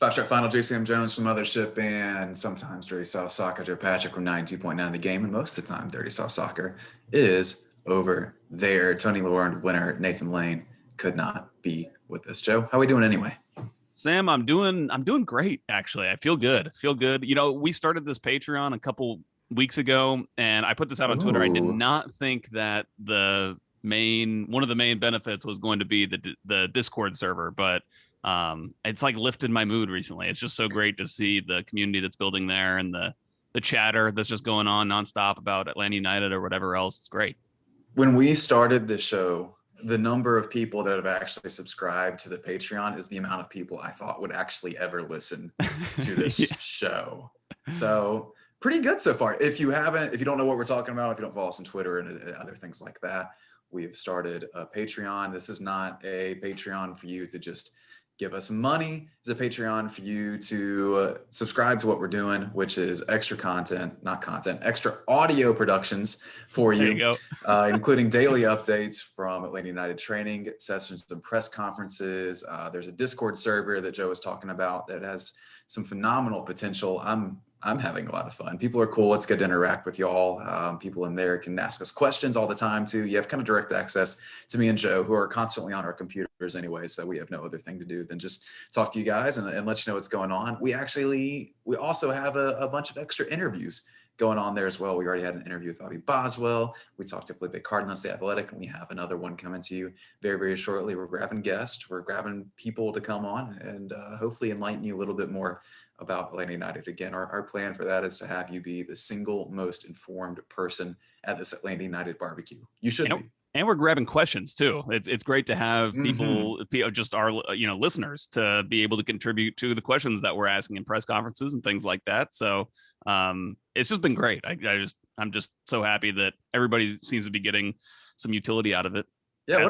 Five-Strap Final, JCM Jones from Mothership, and sometimes Dirty South Soccer, Joe Patrick from 92.9 The Game, and most of the time Dirty South Soccer is over there. Tony Lawrence, winner, Nathan Lane could not be with us. Joe, how are we doing anyway? Sam, I'm doing great, actually. I feel good. You know, we started this Patreon a couple weeks ago, and I put this out on Twitter. I did not think that one of the main benefits was going to be the Discord server, but it's like lifted my mood recently. It's just so great to see the community that's building there and the chatter that's just going on nonstop about Atlanta United or whatever else. It's great. When we started the show, the number of people that have actually subscribed to the Patreon is the amount of people I thought would actually ever listen to this show. So pretty good so far. If you don't know what we're talking about, if you don't follow us on Twitter and other things like that, we've started a Patreon. This is not a Patreon for you to just give us money. It's a Patreon for you to subscribe to what we're doing, which is extra audio productions for you, including daily updates from Atlanta United training sessions and press conferences. There's a Discord server that Joe was talking about that has some phenomenal potential. I'm having a lot of fun. People are cool. It's good to interact with y'all. People in there can ask us questions all the time too. You have kind of direct access to me and Joe, who are constantly on our computers anyway. So we have no other thing to do than just talk to you guys and let you know what's going on. We also have a bunch of extra interviews going on there as well. We already had an interview with Bobby Boswell. We talked to Felipe Cardenas, the Athletic, and we have another one coming to you very, very shortly. We're grabbing guests. We're grabbing people to come on and hopefully enlighten you a little bit more about Atlanta United. Again, our plan for that is to have you be the single most informed person at this Atlanta United barbecue. You should be. And we're grabbing questions too. It's great to have people, just our listeners, to be able to contribute to the questions that we're asking in press conferences and things like that. So it's just been great. I'm just so happy that everybody seems to be getting some utility out of it. Yeah,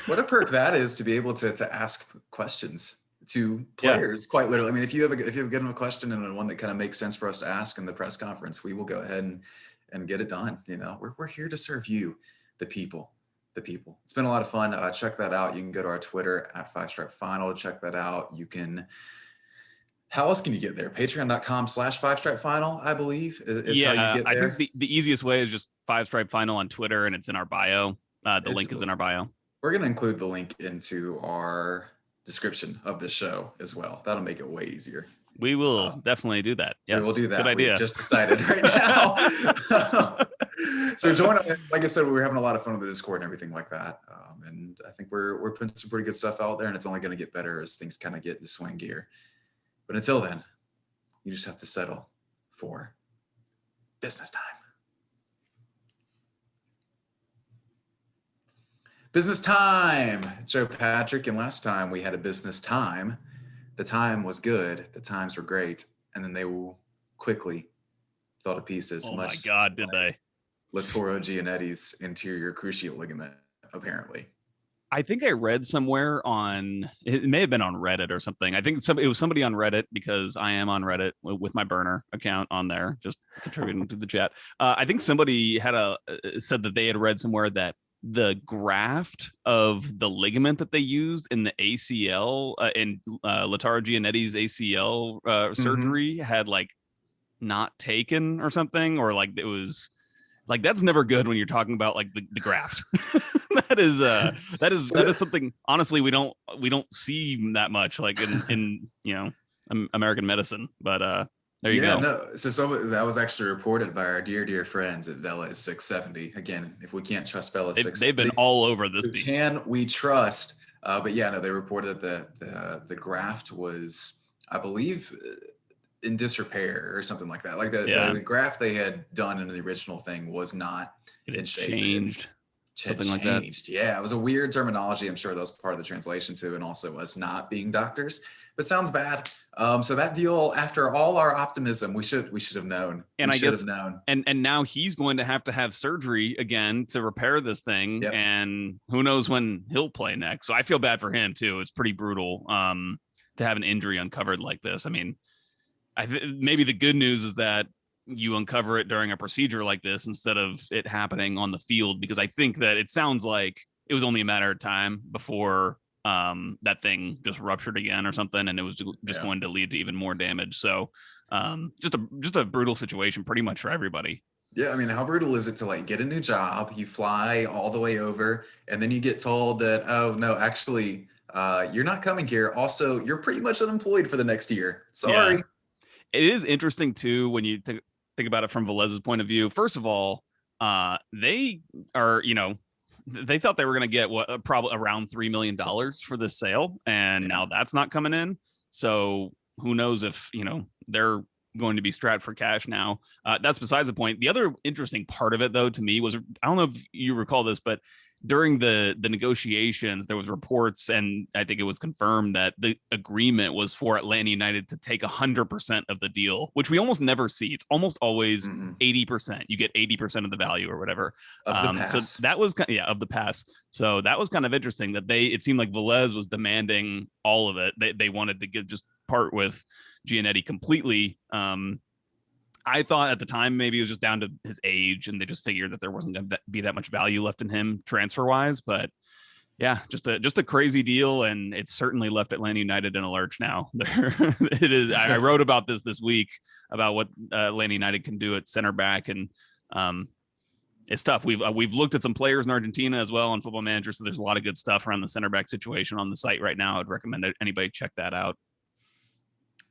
what a perk that is to be able to ask questions to players, quite literally. I mean, if you have given them a question and one that kind of makes sense for us to ask in the press conference, we will go ahead and get it done. You know, we're here to serve you, the people. It's been a lot of fun. Check that out. You can go to our Twitter at 5-Stripe Final to check that out. How else can you get there? Patreon.com/5-Stripe Final, I believe, is how you get there. I think the easiest way is just 5-Stripe Final on Twitter, and it's in our bio. The link is in our bio. We're going to include the link into our description of the show as well. That'll make it way easier. We will definitely do that. Yes, we will do that. Good idea. We just decided right now. So join us. Like I said, we were having a lot of fun with the Discord and everything like that. And I think we're putting some pretty good stuff out there, and it's only going to get better as things kind of get into swing gear. But until then, you just have to settle for business time. Business time, Joe Patrick. And last time we had a business time, the time was good, the times were great, and then they will quickly fell to pieces. Oh my God, did they? Lautaro Gianetti's anterior cruciate ligament, apparently. I think I read somewhere it may have been on Reddit or something. I think it was somebody on Reddit, because I am on Reddit with my burner account on there, just contributing to the chat. I think somebody said that they had read somewhere that the graft of the ligament that they used in the ACL in Lautaro Gianetti's ACL surgery had not taken or something, or it was that's never good when you're talking about the graft. that is something, honestly, we don't see that much in American medicine, but there you go. No. So that was actually reported by our dear friends at Vela is 670. Again, if we can't trust Vela 670, they've been all over this. Who can we trust? But yeah, no, they reported that the graft was, I believe, in disrepair or something like that. The graft they had done in the original thing was not in shape. Changed. Something like that. Yeah, it was a weird terminology. I'm sure that was part of the translation too, and also us not being doctors. But sounds bad. So that deal, after all our optimism, we should have known. And I guess and now he's going to have surgery again to repair this thing. Yep. And who knows when he'll play next. So I feel bad for him too. It's pretty brutal to have an injury uncovered like this. I mean, maybe the good news is that you uncover it during a procedure like this instead of it happening on the field, because I think that it sounds like it was only a matter of time before that thing just ruptured again or something, and it was just going to lead to even more damage. So just a brutal situation pretty much for everybody. Yeah, I mean, how brutal is it to like get a new job, you fly all the way over, and then you get told that, oh no, actually, you're not coming here. Also, you're pretty much unemployed for the next year. Sorry. Yeah. It is interesting too when you think about it from Velez's point of view. First of all, they are, they thought they were going to get probably around $3 million for this sale, and now that's not coming in. So who knows if they're going to be strapped for cash now. That's besides the point. The other interesting part of it, though, to me was, I don't know if you recall this, but during the negotiations, there was reports, and I think it was confirmed that the agreement was for Atlanta United to take 100% of the deal, which we almost never see. It's almost always 80%. You get 80% of the value or whatever. Of the pass. So that was of the pass. So that was kind of interesting that it seemed like Velez was demanding all of it. They wanted to just part with Giannetti completely. I thought at the time maybe it was just down to his age, and they just figured that there wasn't going to be that much value left in him transfer wise. But yeah, just a crazy deal, and it's certainly left Atlanta United in a lurch now. It is. I wrote about this week about what Atlanta United can do at center back, and it's tough. We've looked at some players in Argentina as well on Football Manager, so there's a lot of good stuff around the center back situation on the site right now. I'd recommend anybody check that out.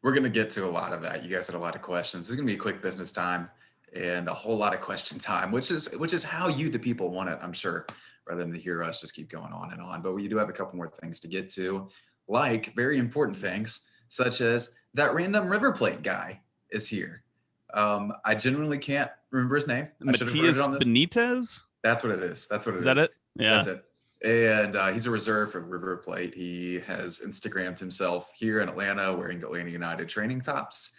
We're going to get to a lot of that. You guys had a lot of questions. This is going to be a quick business time and a whole lot of question time, which is how you, the people, want it, I'm sure, rather than to hear us just keep going on and on. But we do have a couple more things to get to, like very important things, such as that random River Plate guy is here. I genuinely can't remember his name. Matias Benitez? That's what it is. Is that it? Yeah. That's it. And he's a reserve for River Plate. He has Instagrammed himself here in Atlanta wearing Atlanta United training tops.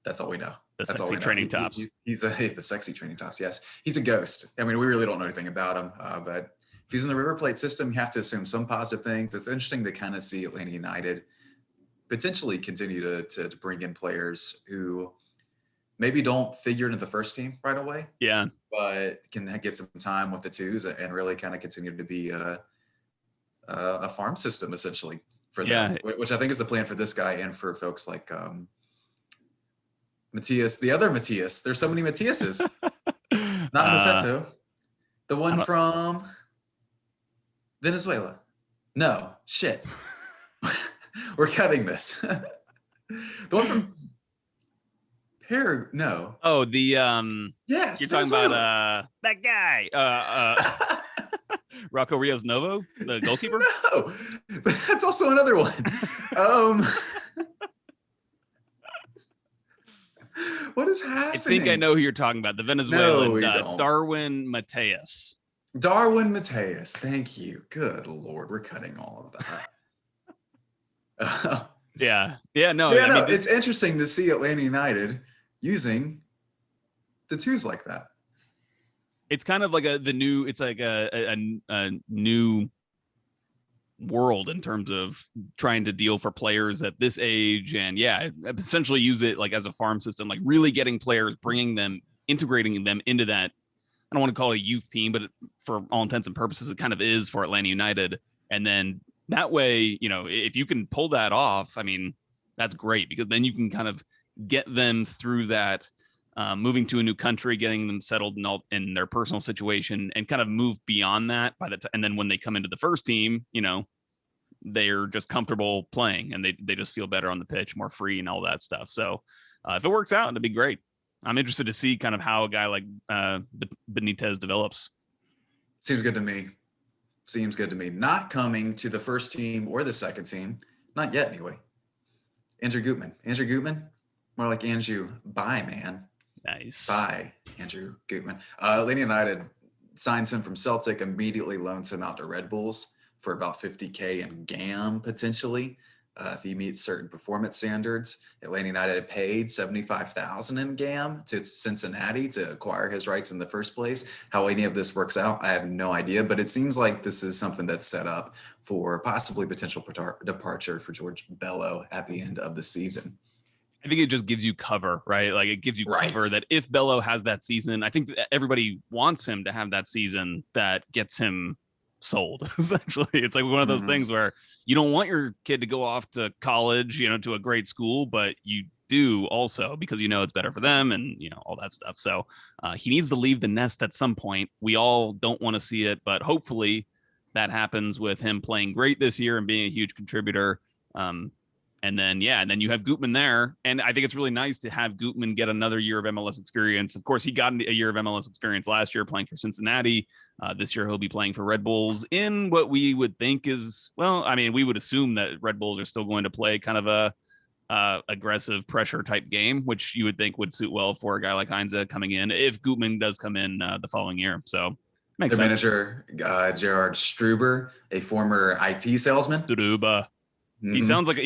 That's all we know. That's all we know. Training tops. He's the sexy training tops. Yes, he's a ghost. I mean, we really don't know anything about him, but if he's in the River Plate system, you have to assume some positive things. It's interesting to kind of see Atlanta United potentially continue to bring in players who maybe don't figure into the first team right away. Yeah. But can get some time with the twos and really kind of continue to be a farm system essentially for them, which I think is the plan for this guy and for folks like Matias, the other Matias. There's so many Matiases. Not Maceto. The one from Venezuela. No, shit. We're cutting this. The one from No. Oh, the yes. You're talking about that guy. Rocco Rios Novo, the goalkeeper? No, but that's also another one. What is happening? I think I know who you're talking about. The Venezuelan Darwin Mateus. Darwin Mateus. Thank you. Good Lord. We're cutting all of that. Yeah. No. So, I mean, it's interesting to see Atlanta United using the twos like that. It's kind of like a new world in terms of trying to deal for players at this age, and essentially use it like as a farm system, like really getting players, bringing them, integrating them into that. I don't want to call it a youth team, but for all intents and purposes, it kind of is for Atlanta United. And then that way, if you can pull that off, I mean, that's great, because then you can kind of get them through that, moving to a new country, getting them settled in their personal situation, and kind of move beyond that and then when they come into the first team, they're just comfortable playing, and they just feel better on the pitch, more free and all that stuff. So if it works out, it'd be great. I'm interested to see kind of how a guy like Benitez develops. Seems good to me. Not coming to the first team or the second team. Not yet, anyway. Andrew Gutman. More like Andrew. Bye, man. Nice. Bye, Andrew Gutman. Atlanta United signs him from Celtic, immediately loans him out to Red Bulls for about $50K in GAM, potentially. If he meets certain performance standards. Atlanta United paid $75,000 in GAM to Cincinnati to acquire his rights in the first place. How any of this works out, I have no idea, but it seems like this is something that's set up for possibly potential departure for George Bello at the end of the season. I think it just gives you cover, right? Like it gives you cover that if Bello has that season, I think that everybody wants him to have that season that gets him sold. Essentially, it's like one of those things where you don't want your kid to go off to college, to a great school, but you do also because it's better for them and all that stuff. So he needs to leave the nest at some point. We all don't want to see it, but hopefully that happens with him playing great this year and being a huge contributor. And then you have Gutman there. And I think it's really nice to have Gutman get another year of MLS experience. Of course, he got a year of MLS experience last year playing for Cincinnati. This year, he'll be playing for Red Bulls in what we would think is, we would assume that Red Bulls are still going to play kind of a aggressive pressure type game, which you would think would suit well for a guy like Heinze coming in if Gutman does come in the following year. So makes Their sense. Manager, Gerard Struber, a former IT salesman. Struber. He sounds like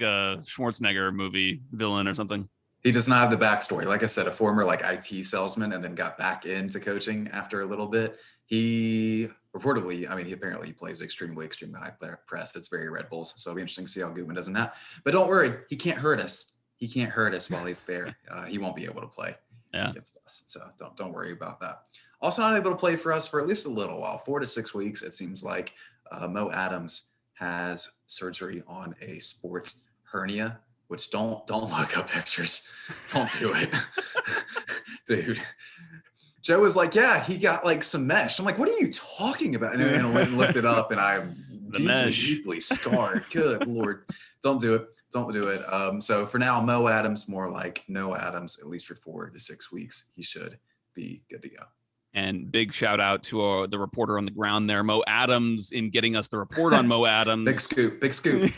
a Schwarzenegger movie villain or something. He does not have the backstory. Like I said, a former IT salesman and then got back into coaching after a little bit. He reportedly, he apparently plays extremely high press. It's very Red Bulls. So it'll be interesting to see how Gutman does in that. But don't worry, he can't hurt us. He can't hurt us while he's there. He won't be able to play against us. So don't worry about that. Also not able to play for us for at least a little while, 4 to 6 weeks. It seems like Mo Adams has surgery on a sports hernia, which don't look up pictures. Don't do it. Dude. Joe was like, yeah, he got some mesh. I'm like, what are you talking about? And I went and looked it up and I'm deeply scarred. Good Lord. Don't do it. Don't do it. So for now, Mo Adams, more like no Adams, at least for 4 to 6 weeks. He should be good to go. And big shout out to the reporter on the ground there, Mo Adams, in getting us the report on Mo Adams. Big scoop.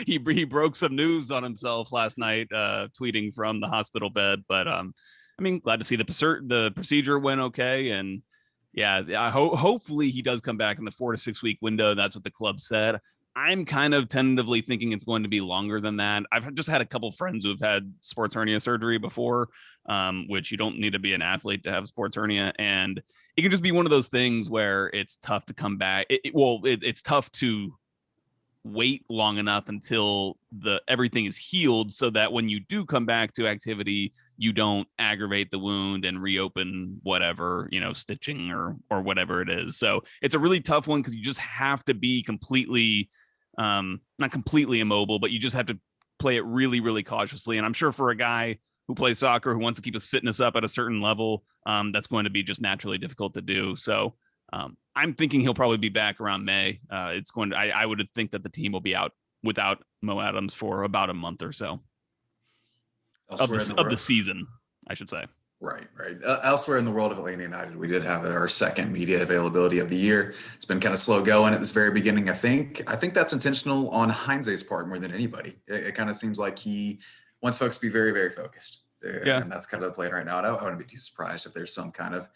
He broke some news on himself last night, tweeting from the hospital bed. But glad to see the procedure went okay. And hopefully he does come back in the 4 to 6 week window. That's what the club said. I'm kind of tentatively thinking it's going to be longer than that. I've just had a couple friends who have had sports hernia surgery before, which you don't need to be an athlete to have sports hernia. And it can just be one of those things where it's tough to come back. It's tough to wait long enough until everything is healed so that when you do come back to activity, you don't aggravate the wound and reopen whatever, stitching or whatever it is. So it's a really tough one because you just have to be completely, not completely immobile, but you just have to play it really, really cautiously. And I'm sure for a guy who plays soccer, who wants to keep his fitness up at a certain level, that's going to be just naturally difficult to do. So I'm thinking he'll probably be back around May. I would think that the team will be out without Mo Adams for about a month or so of the season, I should say. Right. Elsewhere in the world of Atlanta United, we did have our second media availability of the year. It's been kind of slow going at this very beginning. I think that's intentional on Heinze's part more than anybody. It kind of seems like he wants folks to be very, very focused. And that's kind of the plan right now. And I wouldn't be too surprised if there's some kind of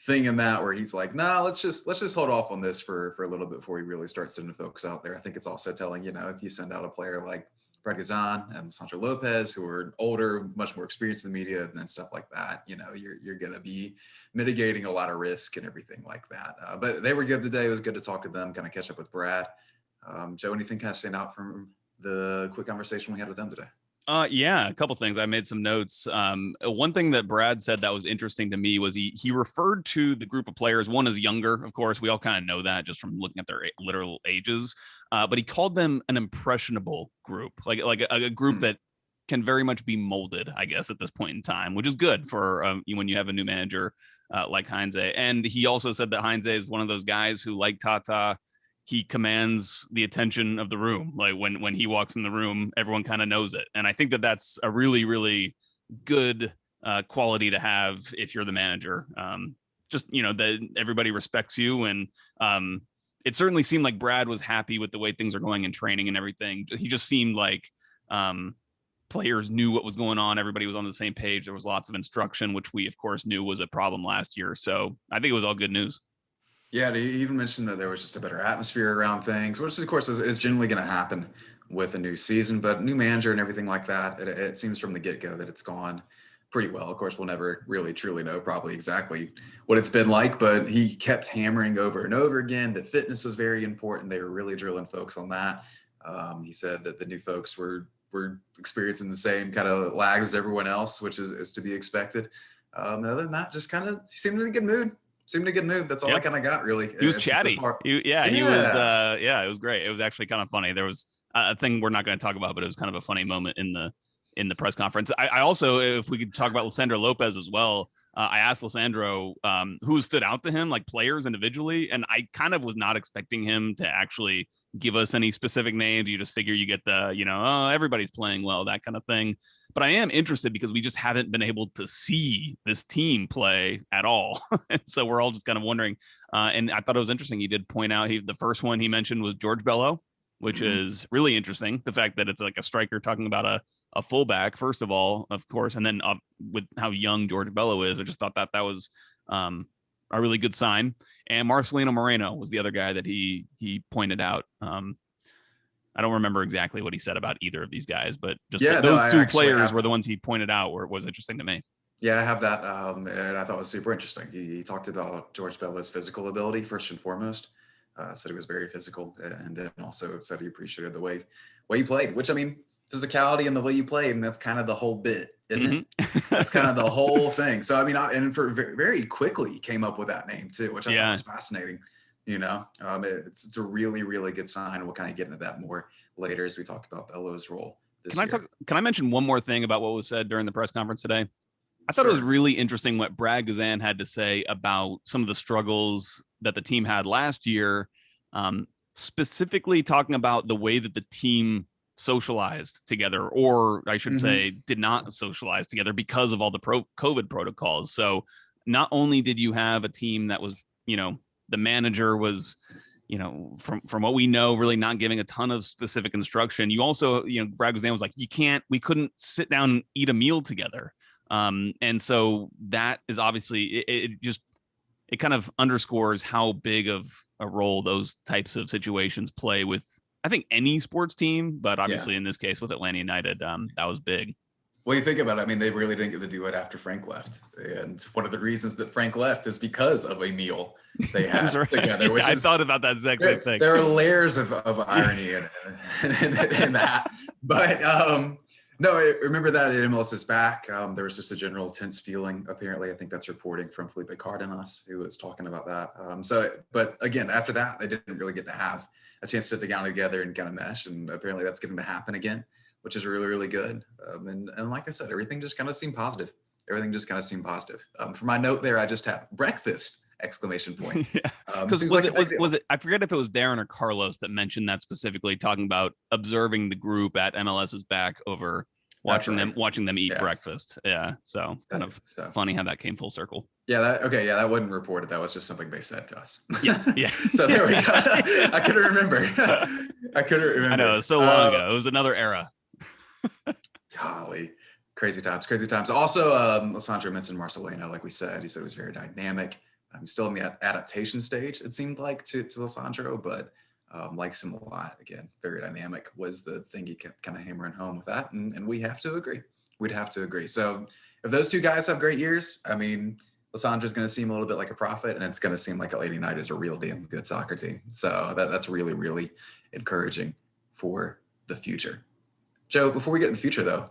thing in that where he's like, nah, let's just hold off on this for a little bit before we really start sending folks out there. I think it's also telling, if you send out a player like Brad Gazan and Sandro Lopez, who are older, much more experienced in the media and stuff like that, you're going to be mitigating a lot of risk and everything like that. But they were good today. It was good to talk to them, kind of catch up with Brad. Joe, anything kind of stand out from the quick conversation we had with them today? A couple things. I made some notes. One thing that Brad said that was interesting to me was he referred to the group of players. One is younger, of course. We all kind of know that just from looking at their literal ages. But he called them an impressionable group, like a group that can very much be molded, I guess, at this point in time, which is good for when you have a new manager like Heinze. And he also said that Heinze is one of those guys who, like Tata, he commands the attention of the room. Like when he walks in the room, everyone kind of knows it. And I think that that's a really, really good quality to have if you're the manager. That everybody respects you. And it certainly seemed like Brad was happy with the way things are going in training and everything. He just seemed like players knew what was going on. Everybody was on the same page. There was lots of instruction, which we, of course, knew was a problem last year. So I think it was all good news. Yeah, he even mentioned that there was just a better atmosphere around things, which of course is generally going to happen with a new season, but new manager and everything like that. It seems from the get-go that it's gone pretty well. Of course, we'll never really truly know probably exactly what it's been like, but he kept hammering over and over again that fitness was very important. They were really drilling folks on that. He said that the new folks were experiencing the same kind of lags as everyone else, which is to be expected. Other than that, just kind of he seemed in a good mood. seemed in a good mood. That's all I kind of got, really. He was chatty. He was, it was great. It was actually kind of funny. There was a thing we're not going to talk about, but it was kind of a funny moment in the press conference. I also, if we could talk about Lisandro Lopez as well, I asked Lisandro who stood out to him, like players individually, and I kind of was not expecting him to actually give us any specific names. You just figure you get the, oh, everybody's playing well, that kind of thing. But I am interested because we just haven't been able to see this team play at all. And so we're all just kind of wondering. And I thought it was interesting. He did point out the first one he mentioned was George Bello, which is really interesting. The fact that it's like a striker talking about a fullback, first of all, of course, and then with how young George Bello is, I just thought that was a really good sign. And Marcelino Moreno was the other guy that he pointed out. I don't remember exactly what he said about either of these guys, but just those two players were the ones he pointed out where it was interesting to me. Yeah, I have that, and I thought it was super interesting. He talked about George Bello's physical ability first and foremost. Said he was very physical, and then also said he appreciated the way he played. Which, I mean, physicality and the way you play, and that's kind of the whole bit, isn't it? That's kind of the whole thing. So, I mean, and for very quickly came up with that name too, which I thought was fascinating. It's a really, really good sign. We'll kind of get into that more later as we talk about Bello's role this year. Can I mention one more thing about what was said during the press conference today? I thought it was really interesting what Brad Guzan had to say about some of the struggles that the team had last year, specifically talking about the way that the team socialized together, or I should say did not socialize together because of all the COVID protocols. So not only did you have a team that was, the manager was, from what we know, really not giving a ton of specific instruction. You also, Brad Guzan was like, we couldn't sit down and eat a meal together. And so that is obviously, it kind of underscores how big of a role those types of situations play with, I think, any sports team, but obviously in this case with Atlanta United, that was big. Well, you think about it, I mean, they really didn't get to do it after Frank left. And one of the reasons that Frank left is because of a meal they had together. Which I thought about that exact same thing. There are layers of irony in that. But no, I remember that MLS is back. There was just a general tense feeling, apparently. I think that's reporting from Felipe Cardenas, who was talking about that. But again, after that, they didn't really get to have a chance to sit down together and kind of mesh. And apparently that's getting to happen again, which is really, really good. And like I said, everything just kind of seemed positive. For my note there, I just have breakfast! Exclamation point. Because was it, I forget if it was Darren or Carlos that mentioned that specifically, talking about observing the group at MLS's back over watching them eat breakfast. Yeah. So kind of funny how that came full circle. Yeah. That wasn't reported. That was just something they said to us. Yeah. So there we go. I couldn't remember. I know, it was so long ago. It was another era. Golly. Crazy times. Also, Lisandro mentioned Marcelino, like we said. He said it was very dynamic. I'm still in the adaptation stage, it seemed like, to Lisandro, but likes him a lot. Again, very dynamic was the thing he kept kind of hammering home with that, and we have to agree. We'd have to agree. So if those two guys have great years, I mean, Lisandro's going to seem a little bit like a prophet, and it's going to seem like Atlanta United is a real damn good soccer team. So that's really, really encouraging for the future. Joe, before we get to the future, though,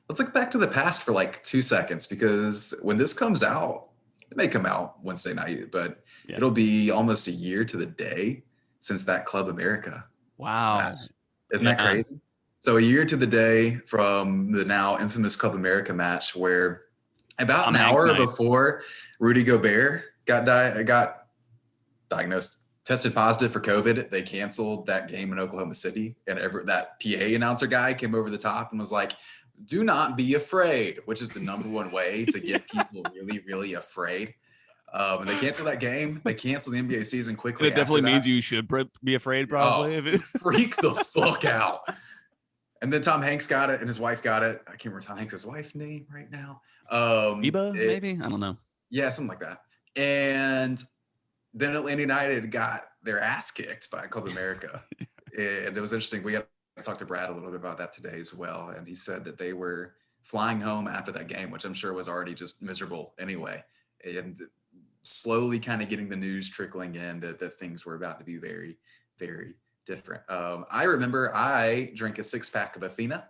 let's look back to the past for like 2 seconds, because when this comes out, it may come out Wednesday night, but it'll be almost a year to the day since that Club America. Wow. match. Isn't that crazy? So a year to the day from the now infamous Club America match, where about an hour before Rudy Gobert got diagnosed, tested positive for COVID, they canceled that game in Oklahoma City. And that PA announcer guy came over the top and was like, "Do not be afraid," which is the number one way to get people really, really afraid. And they canceled that game. They canceled the NBA season quickly. It definitely means you should be afraid, probably. Freak the fuck out. And then Tom Hanks got it, and his wife got it. I can't remember Tom Hanks' wife's name right now. Eba, maybe? I don't know. Yeah, something like that. And then Atlanta United got their ass kicked by Club America. And it was interesting. I talked to Brad a little bit about that today as well. And he said that they were flying home after that game, which I'm sure was already just miserable anyway. And slowly kind of getting the news trickling in that things were about to be very, very different. I remember I drank a 6-pack of Athena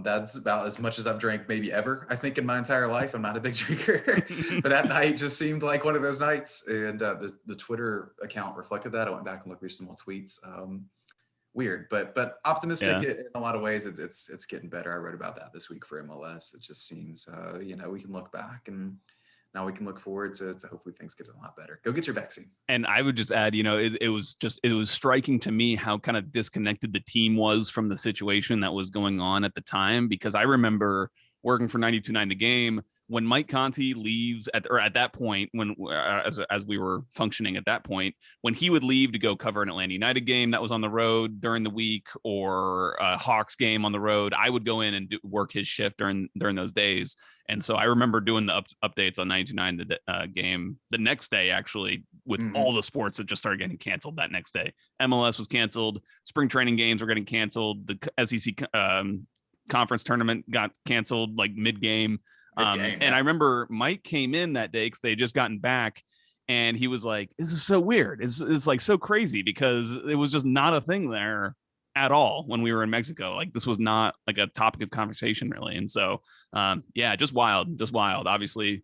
That's about as much as I've drank maybe ever, I think, in my entire life. I'm not a big drinker, but that night just seemed like one of those nights. And the Twitter account reflected that. I went back and looked through some more tweets. Weird, but optimistic in a lot of ways. It's getting better. I wrote about that this week for MLS. It just seems, we can look back and now we can look forward to hopefully things get a lot better. Go get your vaccine. And I would just add, it was striking to me how kind of disconnected the team was from the situation that was going on at the time, because I remember working for 92.9 The Game when Mike Conti leaves at that point, when as we were functioning at that point, when he would leave to go cover an Atlanta United game that was on the road during the week, or a Hawks game on the road, I would go in and work his shift during those days. And so I remember doing the updates on 92.9 The Game the next day, actually, with all the sports that just started getting canceled that next day. MLS was canceled. Spring training games were getting canceled. The SEC conference tournament got canceled like mid-game. And I remember Mike came in that day because they had just gotten back, and he was like, this is so weird. It's like so crazy, because it was just not a thing there at all when we were in Mexico. Like, this was not like a topic of conversation really. And so, just wild. Obviously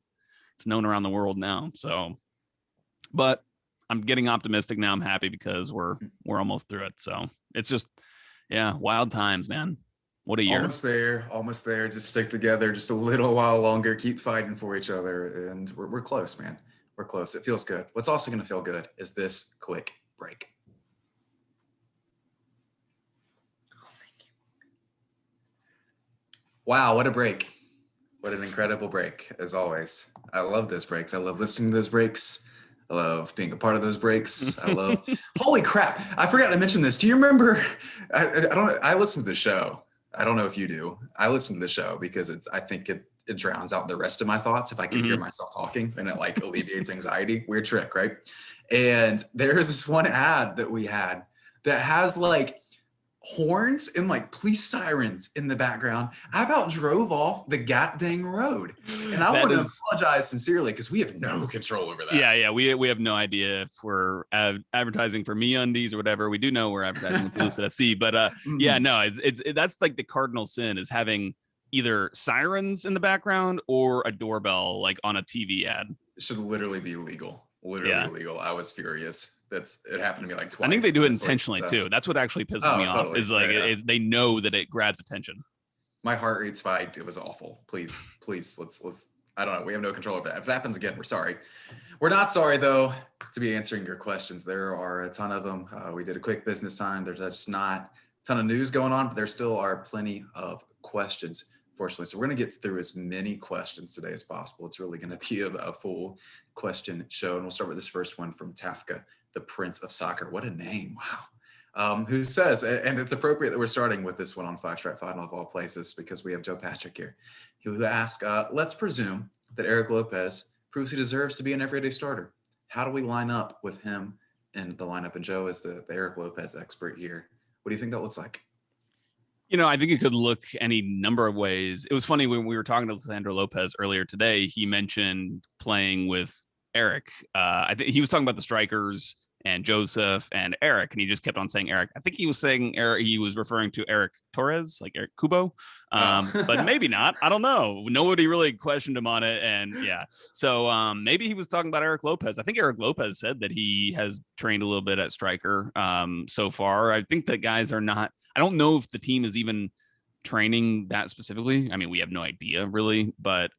it's known around the world now. So, but I'm getting optimistic now. I'm happy because we're almost through it. So it's just, wild times, man. What a year. Almost there. Just stick together just a little while longer. Keep fighting for each other. And we're close, man. We're close. It feels good. What's also going to feel good is this quick break. Oh, thank you. Wow, what a break. What an incredible break, as always. I love those breaks. I love listening to those breaks. I love being a part of those breaks. I love, holy crap. I forgot to mention this. Do you remember, I listen to the show. I don't know if you do. I listen to the show because I think it drowns out the rest of my thoughts if I can hear myself talking, and it like alleviates anxiety. Weird trick, right? And there's this one ad that we had that has like horns and like police sirens in the background. I about drove off the goddamn road, and I want to apologize sincerely because we have no control over that. Yeah, we have no idea if we're advertising for MeUndies or whatever. We do know we're advertising for Lucid FC, but it's that's like the cardinal sin, is having either sirens in the background or a doorbell like on a TV ad. It should literally be illegal. Illegal. I was furious. It happened to me like twice. I think they do it intentionally too. That's what actually pisses me off. Is like they know that it grabs attention. My heart rate spiked. It was awful. Please, let's. I don't know. We have no control over that. If it happens again, we're sorry. We're not sorry though to be answering your questions. There are a ton of them. We did a quick business time. There's just not a ton of news going on, but there still are plenty of questions, fortunately. So we're going to get through as many questions today as possible. It's really going to be a full question show. And we'll start with this first one from Tafka, the Prince of Soccer. What a name. Wow. Who says, and it's appropriate that we're starting with this one on Five Stripe Final of all places, because we have Joe Patrick here, who asks, let's presume that Eric Lopez proves he deserves to be an everyday starter. How do we line up with him in the lineup? And Joe is the Eric Lopez expert here. What do you think that looks like? I think it could look any number of ways. It was funny when we were talking to Sandro Lopez earlier today, he mentioned playing with Eric. I think he was talking about the strikers and Joseph and Eric, and he just kept on saying Eric. I think he was saying Eric. He was referring to Eric Torres, like Eric Kubo, but maybe not. I don't know. Nobody really questioned him on it, and so maybe he was talking about Eric Lopez. I think Eric Lopez said that he has trained a little bit at striker so far. I think that guys are not. I don't know if the team is even training that specifically. I mean, we have no idea really, but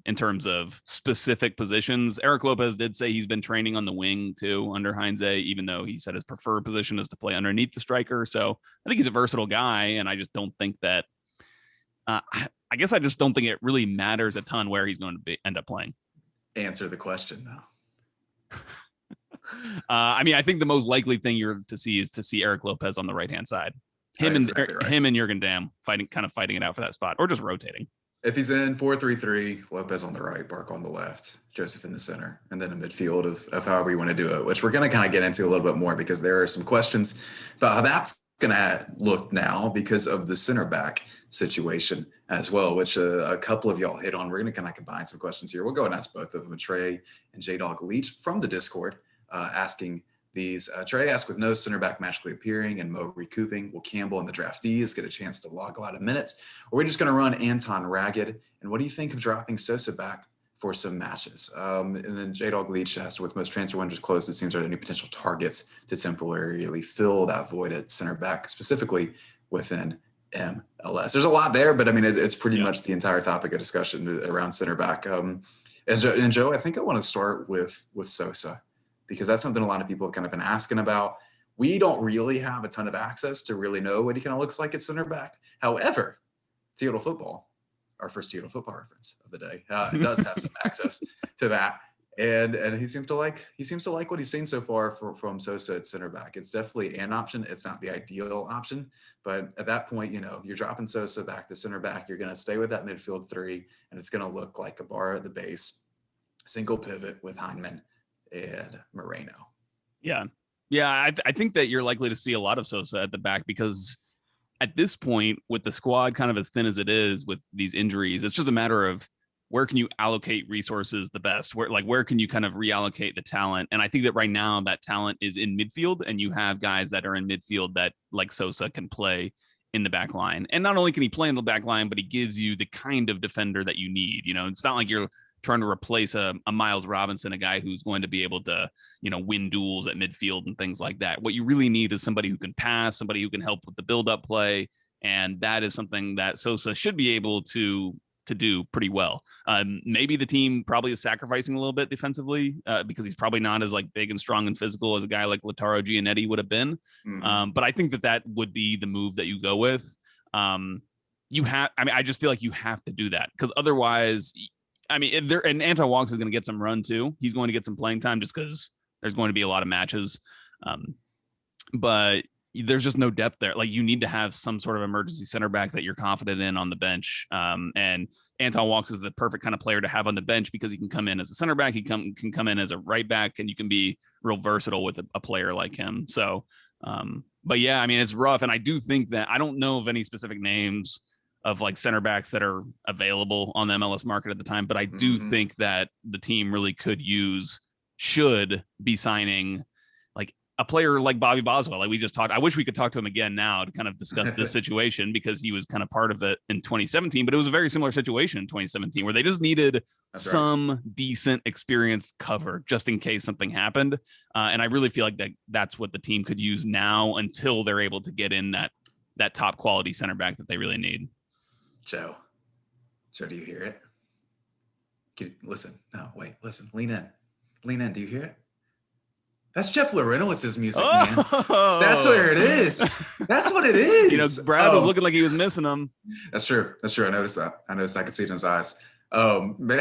in terms of specific positions, Eric Lopez did say he's been training on the wing too under Heinze, even though he said his preferred position is to play underneath the striker. So I think he's a versatile guy, and I just don't think that I guess I just don't think it really matters a ton where he's going to end up playing. Answer the question though. I mean, I think the most likely thing you're to see is to see Eric Lopez on the right-hand side. Him and Jürgen Damm fighting it out for that spot, or just rotating. If he's in 4-3-3, Lopez on the right, Bark on the left, Joseph in the center, and then a midfield of however you want to do it, which we're going to kind of get into a little bit more because there are some questions about how that's going to look now because of the center back situation as well, which a couple of y'all hit on. We're going to kind of combine some questions here. We'll go and ask both of them, Trey and J-Dog Leach from the Discord, asking these. Trey asked, with no center back magically appearing and Mo recouping, will Campbell and the draftees get a chance to log a lot of minutes? Or are we just going to run Anton ragged? And what do you think of dropping Sosa back for some matches? And then J-Dog Leach asked, with most transfer windows closed, it seems there are any potential targets to temporarily fill that void at center back, specifically within MLS. There's a lot there, but I mean, it's pretty much the entire topic of discussion around center back. And Joe, I think I want to start with Sosa, because that's something a lot of people have kind of been asking about. We don't really have a ton of access to really know what he kind of looks like at center back. However, Teal Football, our first Teal Football reference of the day, does have some access to that. And he seems to like what he's seen so far from Sosa at center back. It's definitely an option. It's not the ideal option, but at that point, you're dropping Sosa back to center back. You're going to stay with that midfield three, and it's going to look like a bar at the base, single pivot with Hyndman and Moreno. Yeah. I think that you're likely to see a lot of Sosa at the back, because at this point, with the squad kind of as thin as it is with these injuries, it's just a matter of where can you allocate resources the best? Where can you kind of reallocate the talent? And I think that right now that talent is in midfield, and you have guys that are in midfield that, like Sosa, can play in the back line. And not only can he play in the back line, but he gives you the kind of defender that you need. It's not like you're trying to replace a Miles Robinson, a guy who's going to be able to, win duels at midfield and things like that. What you really need is somebody who can pass, somebody who can help with the build-up play. And that is something that Sosa should be able to do pretty well. Maybe the team probably is sacrificing a little bit defensively because he's probably not as big and strong and physical as a guy like Lautaro Giannetti would have been. Mm-hmm. But I think that would be the move that you go with. I just feel like you have to do that, because otherwise, and Anton Walks is going to get some run too. He's going to get some playing time just because there's going to be a lot of matches. But there's just no depth there. You need to have some sort of emergency center back that you're confident in on the bench. And Anton Walks is the perfect kind of player to have on the bench, because he can come in as a center back. He can come in as a right back, and you can be real versatile with a player like him. So, but yeah, it's rough. And I do think that I don't know of any specific names of center backs that are available on the MLS market at the time, but I do think that the team really should be signing a player like Bobby Boswell, like we just talked. I wish we could talk to him again now to kind of discuss this situation, because he was kind of part of it in 2017, but it was a very similar situation in 2017 where they just needed some decent experienced cover just in case something happened. And I really feel like that's what the team could use now until they're able to get in that top quality center back that they really need. Joe, do you hear it? Listen. No, wait, listen, lean in. Do you hear it? That's Jeff Larenowitz's music, man. That's where it is. That's what it is. Brad was looking like he was missing him. That's true. I noticed that. I could see it in his eyes. Man,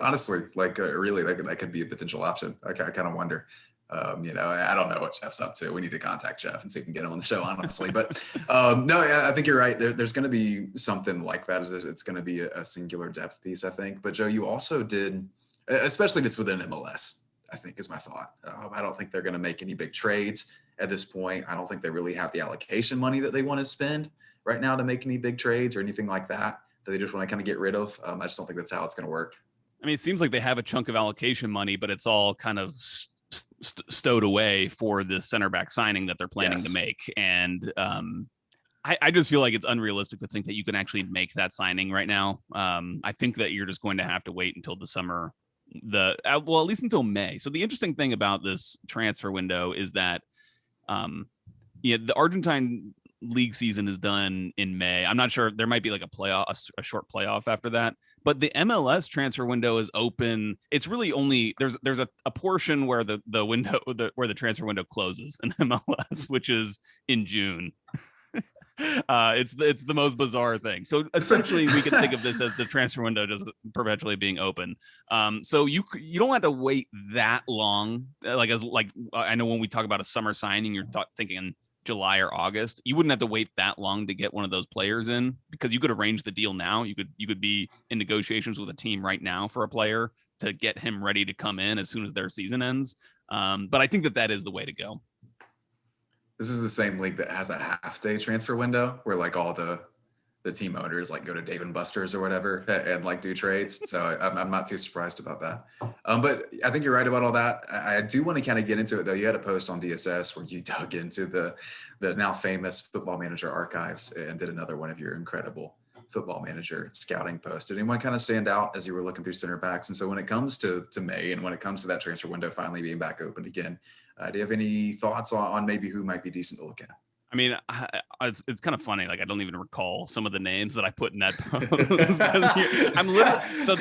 honestly, really, that could be a potential option. I kind of wonder. I don't know what Jeff's up to. We need to contact Jeff and see if we can get him on the show, honestly. But no, I think you're right. There's going to be something like that. It's going to be a singular depth piece, I think. But Joe, you also did, especially if it's within MLS, I think is my thought. I don't think they're going to make any big trades at this point. I don't think they really have the allocation money that they want to spend right now to make any big trades or anything like that they just want to kind of get rid of. I just don't think that's how it's going to work. It seems like they have a chunk of allocation money, but it's all kind of stowed away for this center back signing that they're planning to make. And I just feel like it's unrealistic to think that you can actually make that signing right now. I think that you're just going to have to wait until the summer, at least until May. So the interesting thing about this transfer window is that the Argentine league season is done in May. I'm not sure, there might be a short playoff after that, but the MLS transfer window is open. It's really only there's a portion where the window where the transfer window closes in MLS, which is in June. It's the most bizarre thing. So essentially, we could think of this as the transfer window just perpetually being open. So you don't have to wait that long. I know when we talk about a summer signing, you're thinking July or August. You wouldn't have to wait that long to get one of those players in, because you could arrange the deal now. You could be in negotiations with a team right now for a player to get him ready to come in as soon as their season ends. But I think that is the way to go. This is the same league that has a half-day transfer window where all the the team owners like go to Dave and Buster's or whatever and like do trades. So I'm not too surprised about that. But I think you're right about all that. I do want to kind of get into it though. You had a post on DSS where you dug into the now famous Football Manager archives and did another one of your incredible Football Manager scouting posts. Did anyone kind of stand out as you were looking through center backs? And so when it comes to May and when it comes to that transfer window finally being back open again, do you have any thoughts on maybe who might be decent to look at? I mean, it's kind of funny. Like, I don't even recall some of the names that I put in that post. I'm literally so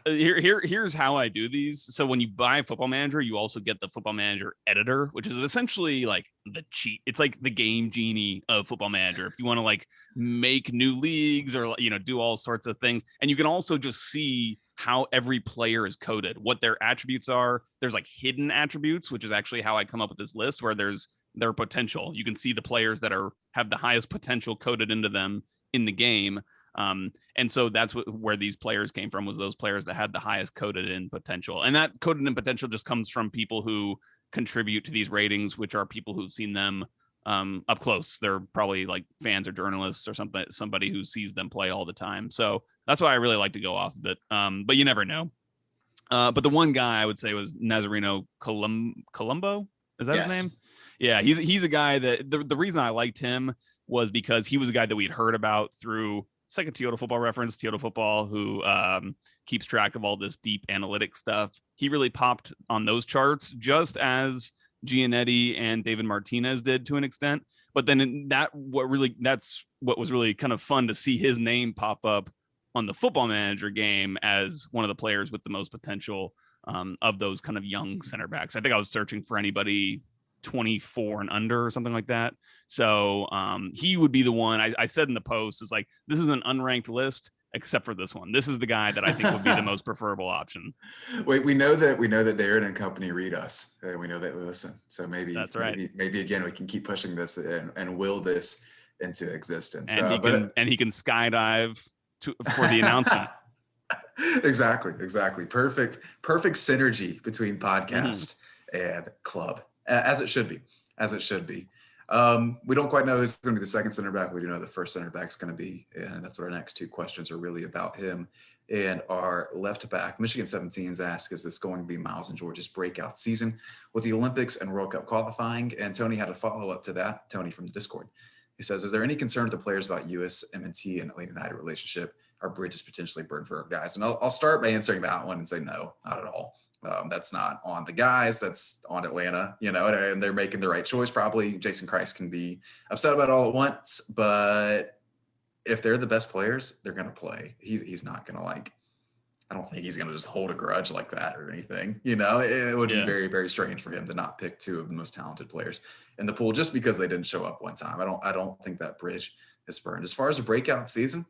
here's how I do these. So when you buy Football Manager, you also get the Football Manager editor, which is essentially like the cheat. It's like the game genie of Football Manager. If you want to like make new leagues or do all sorts of things, and you can also just see how every player is coded, what their attributes are. There's like hidden attributes, which is actually how I come up with this list, where there's their potential. You can see the players that have the highest potential coded into them in the game. And so that's where these players came from, was those players that had the highest coded in potential. And that coded in potential just comes from people who contribute to these ratings, which are people who've seen them up close. They're probably like fans or journalists or somebody who sees them play all the time. So that's why I really like to go off of it. But you never know. But the one guy I would say was Nazareno Colombo. Is that his name? Yeah, he's a guy that the reason I liked him was because he was a guy that we had heard about through second Toyota Football reference, Toyota Football, who keeps track of all this deep analytic stuff. He really popped on those charts, just as Giannetti and David Martinez did to an extent. But then that's what was really kind of fun to see his name pop up on the Football Manager game as one of the players with the most potential of those kind of young center backs. I think I was searching for anybody 24 and under or something like that. So he would be the one. I said in the post, is like, this is an unranked list except for this one. This is the guy that I think would be the most preferable option. Wait, we know that Darren and company read us. We know that they listen. So maybe that's right. Maybe again we can keep pushing this and will this into existence. And he can skydive for the announcement. Exactly. Perfect synergy between podcast and club. As it should be. We don't quite know who's going to be the second center back. We do know the first center back is going to be, and that's what our next two questions are really about him. And our left back, Michigan 17s ask, is this going to be Miles and George's breakout season with the Olympics and World Cup qualifying? And Tony had a follow-up to that, Tony from the Discord. He says, is there any concern with the players about USMNT and Atlanta United relationship? Our bridge is potentially burned for our guys. And I'll start by answering that one and say no, not at all. That's not on the guys, that's on Atlanta, and they're making the right choice. Probably Jason Christ can be upset about it all at once, but if they're the best players, they're going to play. He's not going to I don't think he's going to just hold a grudge like that or anything. It would be very, very strange for him to not pick two of the most talented players in the pool just because they didn't show up one time. I don't think that bridge is burned. As far as a breakout season,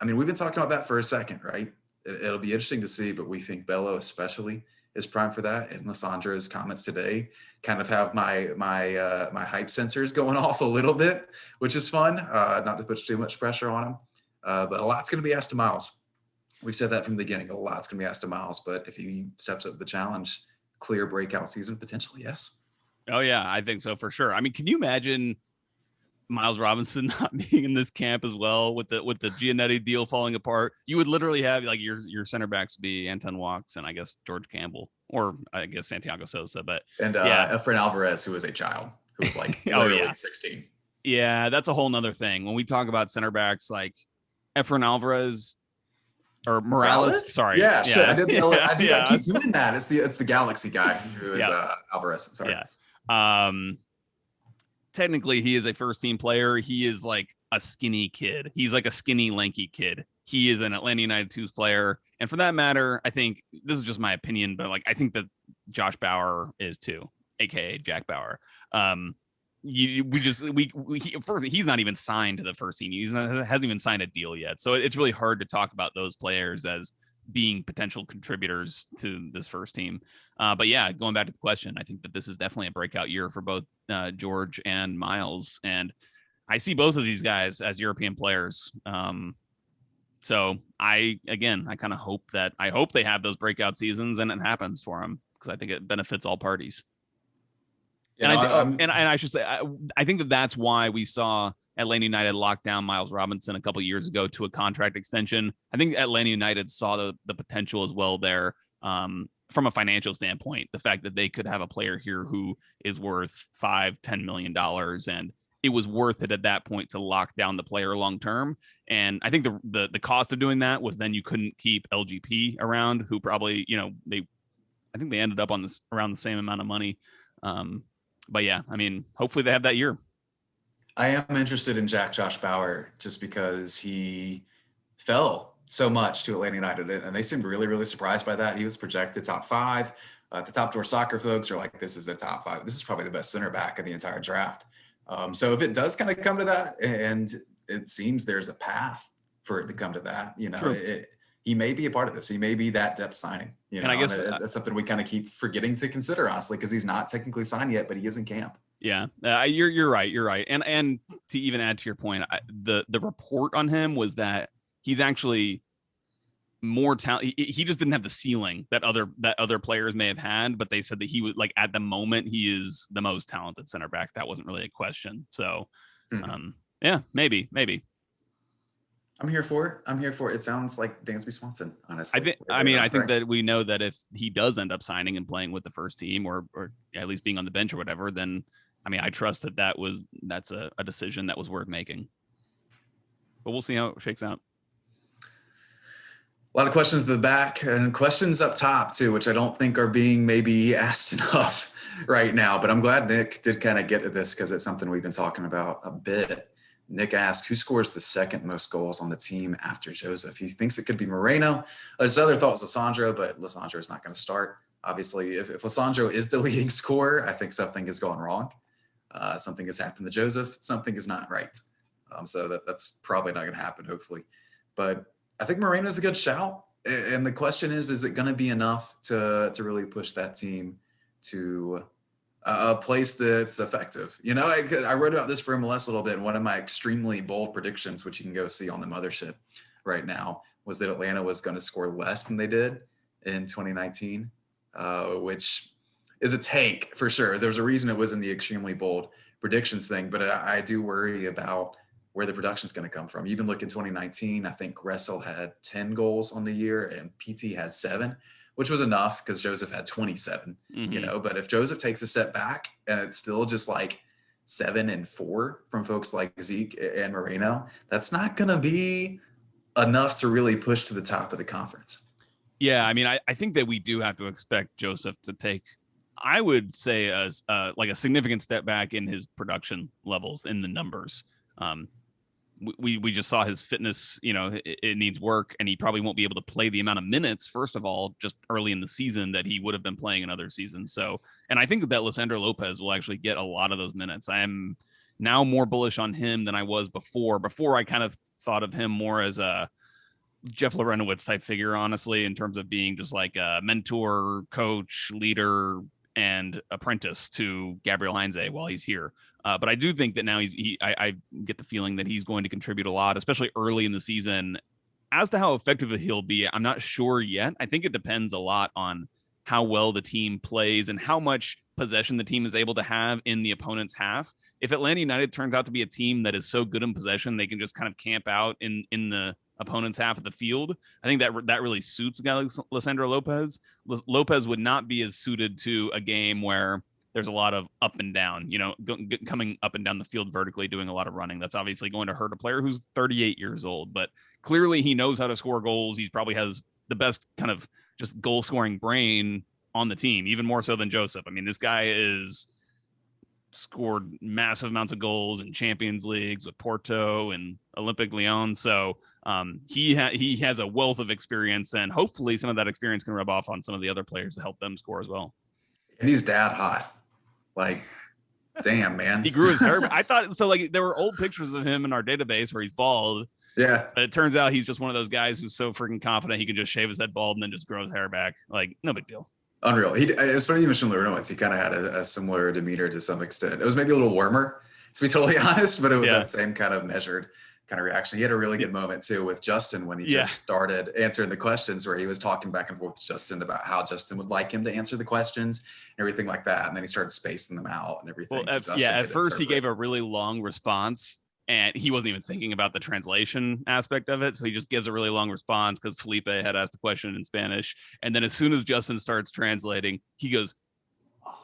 I mean, we've been talking about that for a second, right? It'll be interesting to see, but we think Bello especially is prime for that. And Lissandra's comments today kind of have my hype sensors going off a little bit, which is fun. Not to put too much pressure on him, but a lot's going to be asked to Miles. We've said that from the beginning. A lot's going to be asked to Miles, but if he steps up to the challenge, clear breakout season, potentially, yes. Oh yeah, I think so for sure. I mean, can you imagine Miles Robinson not being in this camp as well with the Giannetti deal falling apart? You would literally have like your center backs be Anton Walks and I guess George Campbell, or I guess Santiago Sosa, Efrain Alvarez, who was a child, who was like literally 16. Yeah, that's a whole nother thing. When we talk about center backs like Efrain Alvarez or Morales. Sorry. Yeah, sure. I keep doing that. It's the Galaxy guy who is Alvarez. Sorry. Yeah. Technically he is a first team player. He is like a skinny kid. He's like a skinny, lanky kid. He is an Atlanta United 2's player. And for that matter, I think this is just my opinion, but I think that Josh Bauer is too, AKA Jack Bauer. He's not even signed to the first team. He hasn't even signed a deal yet. So it's really hard to talk about those players as being potential contributors to this first team. But yeah, going back to the question, I think that this is definitely a breakout year for both George and Miles. And I see both of these guys as European players. So I kind of hope they have those breakout seasons and it happens for them because I think it benefits all parties. And I should say, I think that's why we saw Atlanta United lock down Miles Robinson a couple of years ago to a contract extension. I think Atlanta United saw the potential as well there, from a financial standpoint. The fact that they could have a player here who is worth $5-10 million, and it was worth it at that point to lock down the player long term. And I think the cost of doing that was then you couldn't keep LGP around, who probably, I think they ended up on this around the same amount of money. But yeah, I mean, hopefully they have that year. I am interested in Josh Bauer just because he fell so much to Atlanta United, and they seemed really, really surprised by that. He was projected top 5. The Top Door Soccer folks are like, this is a top 5. This is probably the best center back in the entire draft. So if it does kind of come to that, and it seems there's a path for it to come to that, he may be a part of this. He may be that depth signing. And I guess that's something we kind of keep forgetting to consider, honestly, because he's not technically signed yet, but he is in camp. Yeah, you're right. You're right. And to even add to your point, the report on him was that he's actually more talent. He just didn't have the ceiling that other players may have had, but they said that he was, like, at the moment, he is the most talented center back. That wasn't really a question. So, yeah, maybe. I'm here for it. It sounds like Dansby Swanson, honestly. I think that we know that if he does end up signing and playing with the first team, or at least being on the bench or whatever, then I trust that's a decision that was worth making. But we'll see how it shakes out. A lot of questions at the back and questions up top too, which I don't think are being maybe asked enough right now. But I'm glad Nick did kind of get to this because it's something we've been talking about a bit. Nick asked, who scores the second most goals on the team after Joseph? He thinks it could be Moreno. His other thought was Lisandro, but Lisandro is not going to start. Obviously, if Lisandro is the leading scorer, I think something has gone wrong. Something has happened to Joseph. Something is not right. So that's probably not going to happen, hopefully. But I think Moreno is a good shout. And the question is it going to be enough to really push that team to a place that's effective? I wrote about this for MLS a little bit. And one of my extremely bold predictions, which you can go see on the mothership right now, was that Atlanta was going to score less than they did in 2019, which is a take for sure. There's a reason it was in the extremely bold predictions thing, but I do worry about where the production is going to come from. You even look in 2019, I think Gressel had 10 goals on the year and PT had 7, which was enough because Joseph had 27, but if Joseph takes a step back and it's still just like 7 and 4 from folks like Zeke and Moreno, that's not going to be enough to really push to the top of the conference. Yeah. I think that we do have to expect Joseph to take, I would say, like a significant step back in his production levels, in the numbers. We just saw his fitness, it needs work, and he probably won't be able to play the amount of minutes, first of all, just early in the season that he would have been playing in other seasons. So, and I think that Lisandro Lopez will actually get a lot of those minutes. I am now more bullish on him than I was before. Before, I kind of thought of him more as a Jeff Lorenowitz type figure, honestly, in terms of being just like a mentor, coach, leader, and apprentice to Gabriel Heinze while he's here. But I do think that now I get the feeling that he's going to contribute a lot, especially early in the season. As to how effective he'll be, I'm not sure yet. I think it depends a lot on how well the team plays and how much possession the team is able to have in the opponent's half. If Atlanta United turns out to be a team that is so good in possession, they can just kind of camp out in the opponent's half of the field, I think that really suits a guy like Lisandro Lopez. Lopez would not be as suited to a game where there's a lot of up and down, coming up and down the field vertically, doing a lot of running. That's obviously going to hurt a player who's 38 years old, but clearly he knows how to score goals. He probably has the best kind of just goal scoring brain on the team, even more so than Joseph. This guy is scored massive amounts of goals in Champions Leagues with Porto and Olympique Lyon. So he has a wealth of experience, and hopefully some of that experience can rub off on some of the other players to help them score as well. And he's dad hot. Like, damn, man. He grew his hair. I thought so. Like, there were old pictures of him in our database where he's bald. Yeah. But it turns out he's just one of those guys who's so freaking confident he can just shave his head bald and then just grow his hair back. Like, no big deal. Unreal. It's funny you mentioned Lorenowitz. He kind of had a similar demeanor to some extent. It was maybe a little warmer, to be totally honest, but it was that same kind of measured kind of reaction. He had a really good moment too with Justin when he just started answering the questions, where he was talking back and forth with Justin about how Justin would like him to answer the questions and everything like that. And then he started spacing them out and everything. Well, at first he gave a really long response and he wasn't even thinking about the translation aspect of it. So he just gives a really long response because Felipe had asked a question in Spanish. And then as soon as Justin starts translating, he goes, oh.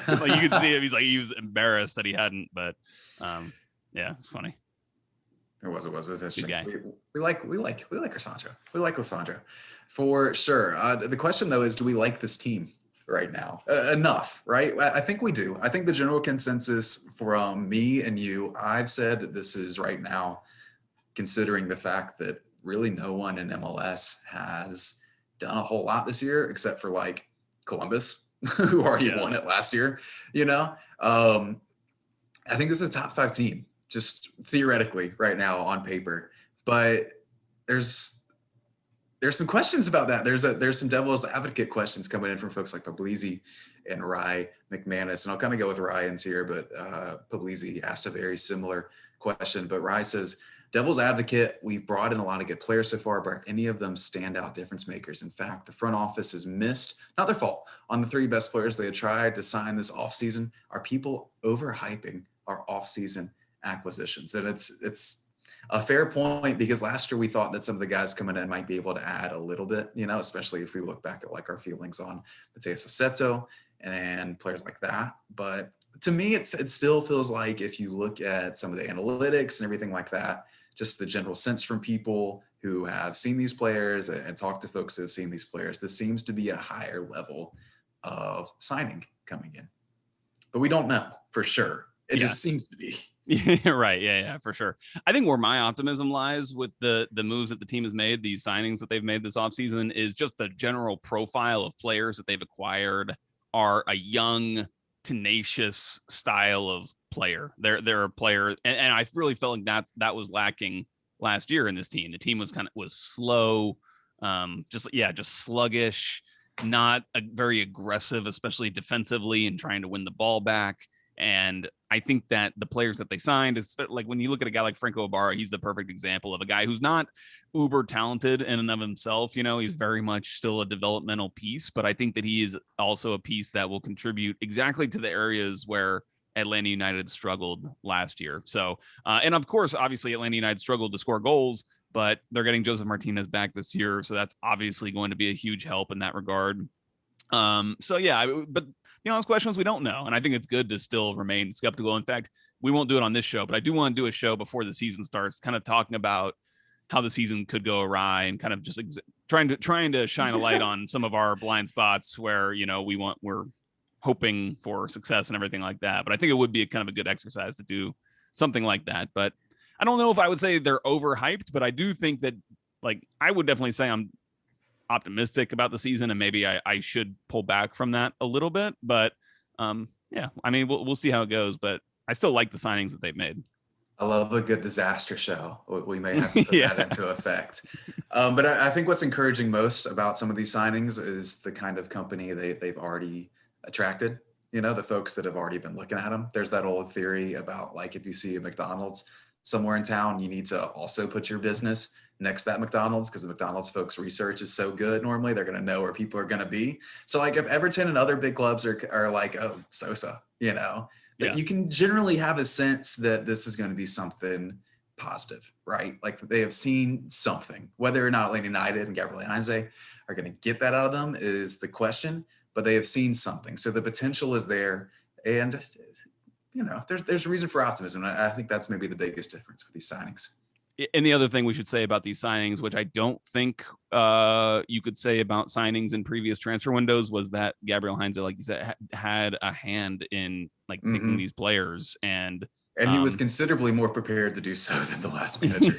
Like you can see him. He was embarrassed that he hadn't, but yeah, it's funny. It was interesting. We like Cassandra. We like Cassandra for sure. The question though is, do we like this team right now enough? Right? I think we do. I think the general consensus from me and you, I've said that this is right now, considering the fact that really no one in MLS has done a whole lot this year except for like Columbus, who already won it last year. I think this is a top 5 team, just theoretically right now on paper, but there's some questions about that. There's some devil's advocate questions coming in from folks like Puglisi and Rye McManus, and I'll kind of go with Ryan's here, but Puglisi asked a very similar question, but Rye says, devil's advocate, we've brought in a lot of good players so far, but any of them standout difference makers. In fact, the front office has missed, not their fault, on the 3 best players they had tried to sign this offseason. Are people overhyping our offseason acquisitions? And it's a fair point, because last year we thought that some of the guys coming in might be able to add a little bit, especially if we look back at like our feelings on Mateus Aceto and players like that. But to me, it still feels like, if you look at some of the analytics and everything like that, just the general sense from people who have seen these players and talked to folks who have seen these players, this seems to be a higher level of signing coming in. But we don't know for sure. It just seems to be. Yeah, right. Yeah, for sure. I think where my optimism lies with the moves that the team has made, these signings that they've made this offseason, is just the general profile of players that they've acquired are a young, tenacious style of player. They're a player, and I really felt like that was lacking last year in this team. The team was slow, just sluggish, not very aggressive, especially defensively and trying to win the ball back. And I think that the players that they signed, is like when you look at a guy like Franco Ibarra, he's the perfect example of a guy who's not uber talented in and of himself. He's very much still a developmental piece, but I think that he is also a piece that will contribute exactly to the areas where Atlanta United struggled last year. So, and of course, obviously Atlanta United struggled to score goals, but they're getting Joseph Martinez back this year. So that's obviously going to be a huge help in that regard. But the honest question is we don't know. And I think it's good to still remain skeptical. In fact, we won't do it on this show, but I do want to do a show before the season starts, kind of talking about how the season could go awry and kind of just trying to shine a light on some of our blind spots where, we're hoping for success and everything like that. But I think it would be kind of a good exercise to do something like that. But I don't know if I would say they're overhyped, but I do think that, like, I would definitely say I'm optimistic about the season, and maybe I should pull back from that a little bit, but we'll see how it goes, but I still like the signings that they've made. I love a good disaster show. We may have to put that into effect. But I think what's encouraging most about some of these signings is the kind of company they've already attracted, the folks that have already been looking at them. There's that old theory about, like, if you see a McDonald's somewhere in town, you need to also put your business next to that McDonald's, because the McDonald's folks' research is so good. Normally they're going to know where people are going to be. So like if Everton and other big clubs are like, oh, Sosa, you can generally have a sense that this is going to be something positive, right? Like they have seen something. Whether or not Atlanta United and Gabriel Heinze are going to get that out of them is the question, but they have seen something. So the potential is there. And, there's a reason for optimism. I think that's maybe the biggest difference with these signings. And the other thing we should say about these signings, which I don't think you could say about signings in previous transfer windows, was that Gabriel Heinze, like you said, had a hand in picking these players, and he was considerably more prepared to do so than the last manager.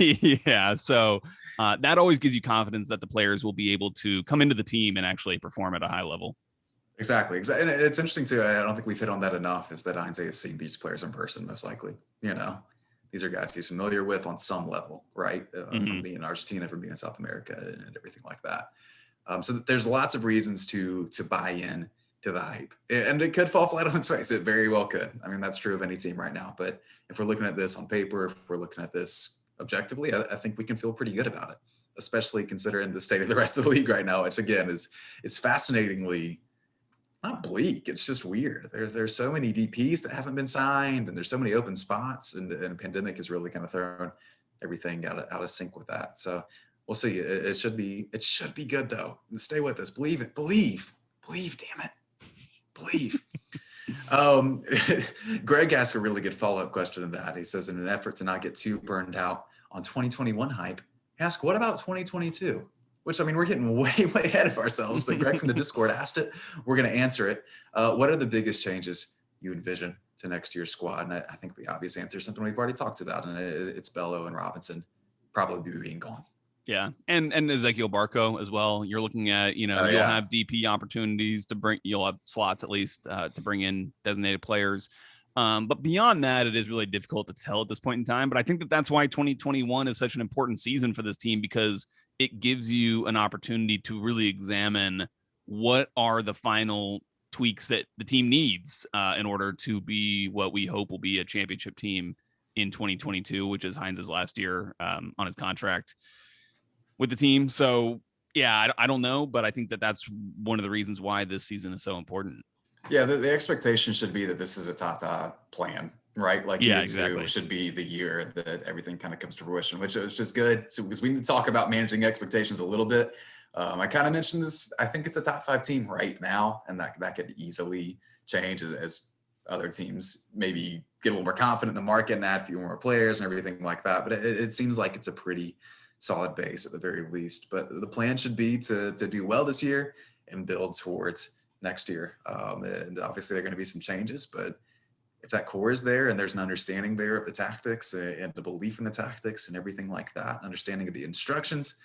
Yeah, so that always gives you confidence that the players will be able to come into the team and actually perform at a high level. Exactly. And it's interesting too. I don't think we've hit on that enough. Is that Heinze has seen these players in person, most likely. These are guys he's familiar with on some level, right? From being in Argentina, from being in South America, and everything like that. So there's lots of reasons to buy in to the hype, and it could fall flat on its face. It very well could. I mean, that's true of any team right now. But if we're looking at this on paper, if we're looking at this objectively, I think we can feel pretty good about it, especially considering the state of the rest of the league right now, which again is fascinatingly not bleak. It's just weird. There's so many DPs that haven't been signed, and there's so many open spots, and the pandemic has really kind of thrown everything out of sync with that. So we'll see. It should be good though. Stay with us. Believe it. Believe. Damn it. Believe. Greg asked a really good follow-up question to that. He says, in an effort to not get too burned out on 2021 hype, he asked, what about 2022? Which, I mean, we're getting way ahead of ourselves, but Greg from the Discord asked it. We're going to answer it. What are the biggest changes you envision to next year's squad? And I think the obvious answer is something we've already talked about, and it's Bello and Robinson probably being gone. Yeah, and Ezequiel Barco as well. You're looking at, you'll have DP opportunities to bring, you'll have slots at least to bring in designated players. But beyond that, it is really difficult to tell at this point in time. But I think that's why 2021 is such an important season for this team, because it gives you an opportunity to really examine what are the final tweaks that the team needs in order to be what we hope will be a championship team in 2022, which is Heinz's last year on his contract with the team. So yeah, I don't know, but I think that's one of the reasons why this season is so important. Yeah, the expectation should be that this is a Tata plan, right? Like, exactly. Should be the year that everything kind of comes to fruition, which is just good. So, because we need to talk about managing expectations a little bit. I kind of mentioned this. I think it's a top 5 team right now, and that could easily change as other teams maybe get a little more confident in the market and add a few more players and everything like that. But it seems like it's a pretty solid base at the very least. But the plan should be to do well this year and build towards next year. And obviously there are going to be some changes, but if that core is there and there's an understanding there of the tactics and the belief in the tactics and everything like that, understanding of the instructions,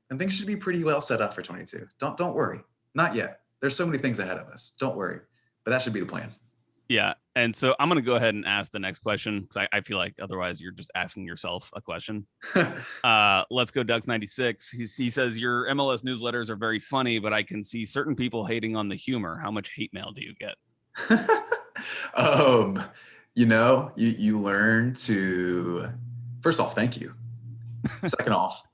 then things should be pretty well set up for 22. Don't worry. Not yet. There's so many things ahead of us. Don't worry. But that should be the plan. Yeah. And so I'm going to go ahead and ask the next question, because I feel like otherwise you're just asking yourself a question. Let's go Ducks 96. He says, your MLS newsletters are very funny, but I can see certain people hating on the humor. How much hate mail do you get? You learn to, first off, thank you. Second off,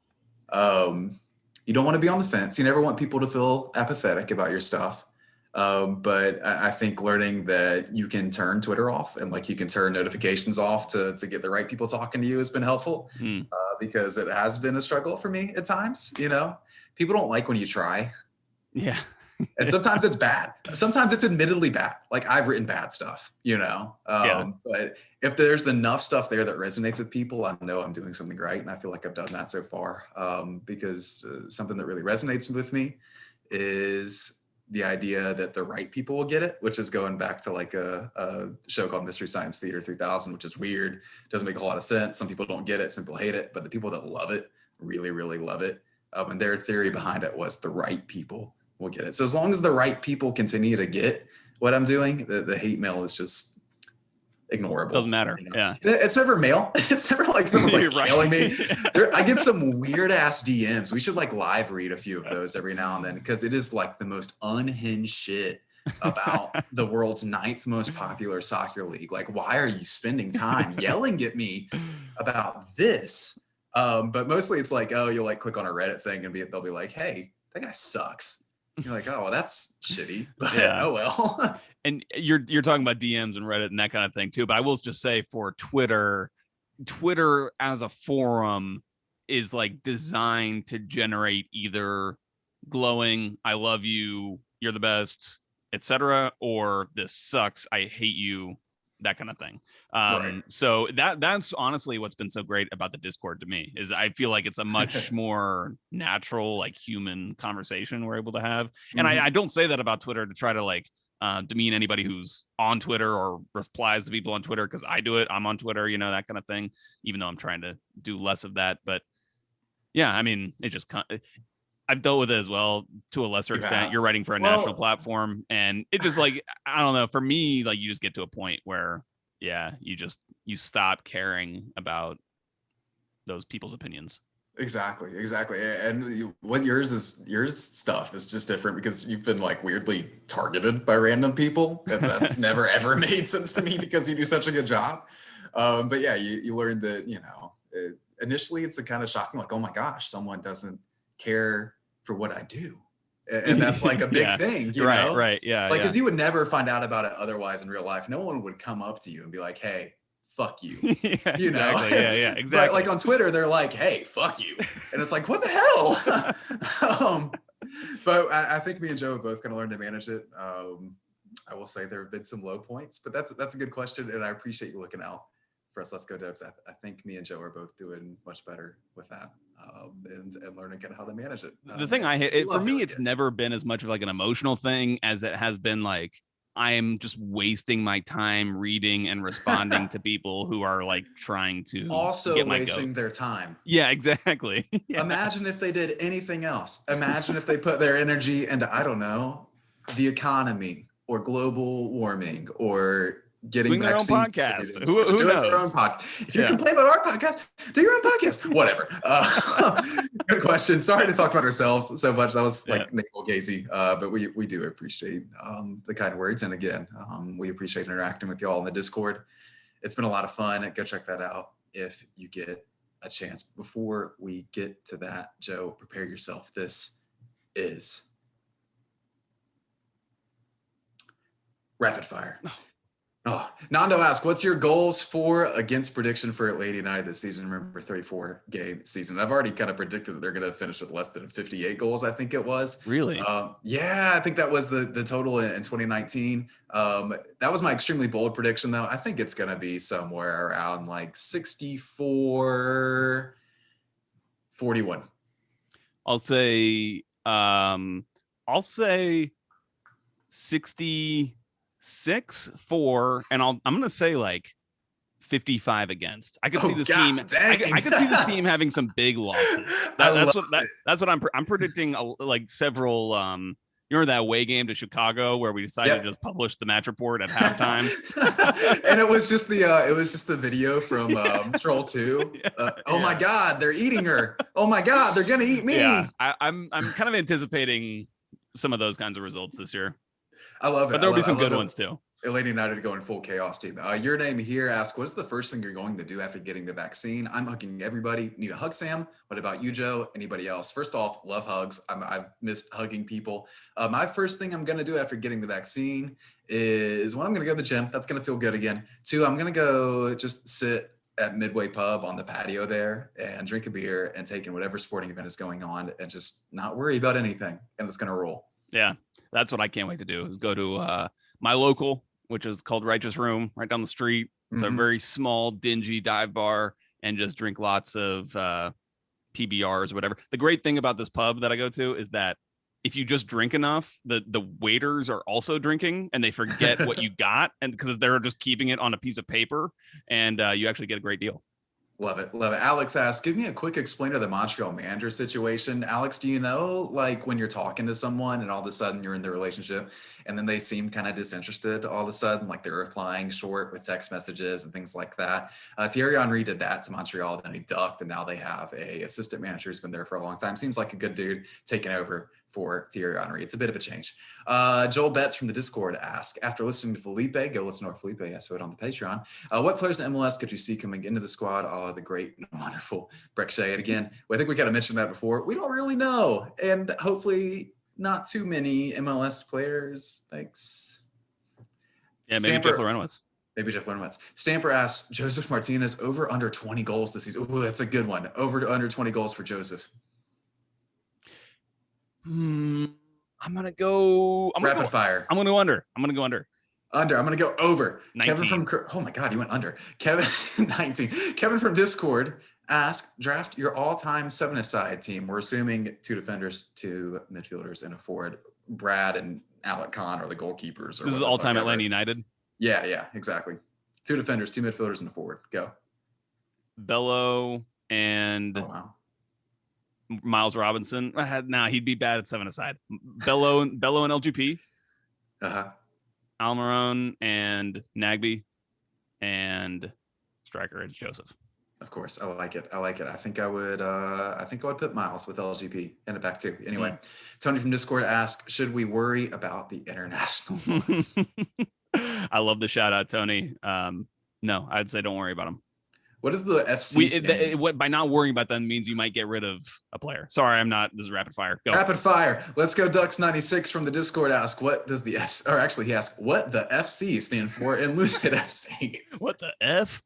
you don't want to be on the fence. You never want people to feel apathetic about your stuff. But I think learning that you can turn Twitter off and like you can turn notifications off to get the right people talking to you has been helpful, because it has been a struggle for me at times. People don't like when you try. Yeah. And sometimes it's bad. Sometimes it's admittedly bad. Like, I've written bad stuff, but if there's enough stuff there that resonates with people, I know I'm doing something right. And I feel like I've done that so far, because something that really resonates with me is the idea that the right people will get it, which is going back to like a show called Mystery Science Theater 3000, which is weird. Doesn't make a whole lot of sense. Some people don't get it. Some people hate it. But the people that love it really, really love it. And their theory behind it was the right people will get it. So as long as the right people continue to get what I'm doing, the hate mail is just ignorable. Doesn't matter. Yeah. It's never mail. It's never like someone's like right. mailing me. I get some weird ass DMs. We should like live read a few of those every now and then, because it is like the most unhinged shit about the world's 9th most popular soccer league. Like, why are you spending time yelling at me about this? But mostly it's like, oh, you'll like click on a Reddit thing and they'll be like, hey, that guy sucks. You're like, oh, well, that's shitty. But yeah. Oh well. And you're talking about DMs and Reddit and that kind of thing too. But I will just say, for Twitter as a forum is like designed to generate either glowing, I love you, you're the best, etc., or this sucks, I hate you, that kind of thing. Right. So that's honestly what's been so great about the Discord to me, is I feel like it's a much more natural, like, human conversation we're able to have. And I don't say that about Twitter to try to like demean anybody who's on Twitter or replies to people on Twitter, because I do it. I'm on Twitter, that kind of thing, even though I'm trying to do less of that. But yeah, I mean, it just I've dealt with it as well to a lesser extent. You're writing for a national platform, and it just like, I don't know, for me, like, you just get to a point where, yeah, you stop caring about those people's opinions. Exactly. And what your stuff is just different because you've been like weirdly targeted by random people, and that's never ever made sense to me because you do such a good job. But yeah, you learn that, initially it's a kind of shocking, like, oh my gosh, someone doesn't care for what I do. And that's like a big thing, you know? Right. Yeah. Like, because you would never find out about it otherwise in real life. No one would come up to you and be like, hey, fuck you. You know? Yeah, exactly. But like on Twitter, they're like, hey, fuck you. And it's like, what the hell? But I think me and Joe have both kind of learned to manage it. I will say there have been some low points, but that's a good question. And I appreciate you looking out for us. Let's Go Ducks. I think me and Joe are both doing much better with that. And learning kind of how to manage it. The thing I hate, for me, it's never been as much of like an emotional thing as it has been like, I am just wasting my time reading and responding to people who are like trying to also wasting their time. Yeah, exactly. Yeah. Imagine if they did anything else. Imagine if they put their energy into, I don't know, the economy or global warming or getting doing their own podcast. Who knows? Their own podcast. If you complain about our podcast, do your own podcast. Whatever. Good question. Sorry to talk about ourselves so much. That was like Nicole Gazy, but we do appreciate the kind words. And again, we appreciate interacting with y'all in the Discord. It's been a lot of fun. Go check that out if you get a chance. Before we get to that, Joe, prepare yourself. This is rapid fire. Oh, Nando asks, what's your goals for against prediction for Atlanta United this season? Remember, 34-game season. I've already kind of predicted that they're going to finish with less than 58 goals, I think it was. Really? Yeah, I think that was the total in 2019. That was my extremely bold prediction, though. I think it's going to be somewhere around like 64-41. I'll say 66-4, and I'm gonna say like 55 against. I could see this team. I could see this team having some big losses. That's what I'm predicting. Like several. You remember that away game to Chicago where we decided to just publish the match report at halftime? And it was just the video from Troll 2. Oh my God, they're eating her. Oh my God, they're gonna eat me. Yeah, I'm kind of anticipating some of those kinds of results this year. I love it. But there'll be some good ones too. Atlanta United going full chaos team. Your name here asks, what's the first thing you're going to do after getting the vaccine? I'm hugging everybody. Need a hug, Sam? What about you, Joe? Anybody else? First off, love hugs. I've missed hugging people. My first thing I'm going to do after getting the vaccine is I'm going to go to the gym. That's going to feel good again. 2, I'm going to go just sit at Midway Pub on the patio there and drink a beer and take in whatever sporting event is going on and just not worry about anything. And it's going to roll. Yeah, that's what I can't wait to do is go to my local, which is called Righteous Room, right down the street. It's a very small, dingy dive bar, and just drink lots of PBRs or whatever. The great thing about this pub that I go to is that if you just drink enough, the waiters are also drinking, and they forget what you got, and because they're just keeping it on a piece of paper, and you actually get a great deal. Love it. Love it. Alex asks, give me a quick explainer of the Montreal manager situation. Alex, do you know, like when you're talking to someone and all of a sudden you're in the relationship and then they seem kind of disinterested all of a sudden, like they're replying short with text messages and things like that. Thierry Henry did that to Montreal, then he ducked, and now they have a assistant manager who's been there for a long time. Seems like a good dude taking over for Thierry Henry. It's a bit of a change. Joel Betts from the Discord asks, after listening to Felipe, go listen to our Felipe episode on the Patreon. What players in MLS could you see coming into the squad? The great and wonderful Breck Shea. And again, I think we kind of mentioned that before. We don't really know. And hopefully not too many MLS players. Thanks. Yeah, maybe Jeff Lorenowitz. Maybe Jeff Lorenowitz. Stamper asks, Joseph Martinez over under 20 goals this season. Ooh, that's a good one. Over under 20 goals for Joseph. I'm gonna go rapid fire. I'm gonna go under. I'm gonna go over. 19. Kevin from, oh my God, you went under. Kevin 19. Kevin from Discord asked, draft your all-time 7-a-side team. We're assuming 2 defenders, 2 midfielders, and a forward. Brad and Alec Kahn are the goalkeepers. This is all-time Atlanta United. Yeah, exactly. 2 defenders, 2 midfielders, and a forward. Go. Bello and Miles Robinson. He'd be bad at 7-a-side. Bello and LGP. Almiron and Nagby, and striker it's Joseph. Of course, I like it. I think I would put Miles with LGP in the back too. Anyway, Tony from Discord asked, should we worry about the international slots? I love the shout out, Tony. No, I'd say don't worry about them. What is the FC by not worrying about them means you might get rid of a player. Sorry, I'm not. This is rapid fire. Go. Rapid fire. Let's go. Ducks 96 from the Discord ask, what does the FC, or actually he asked, what the FC stand for in Lucid FC? What the F?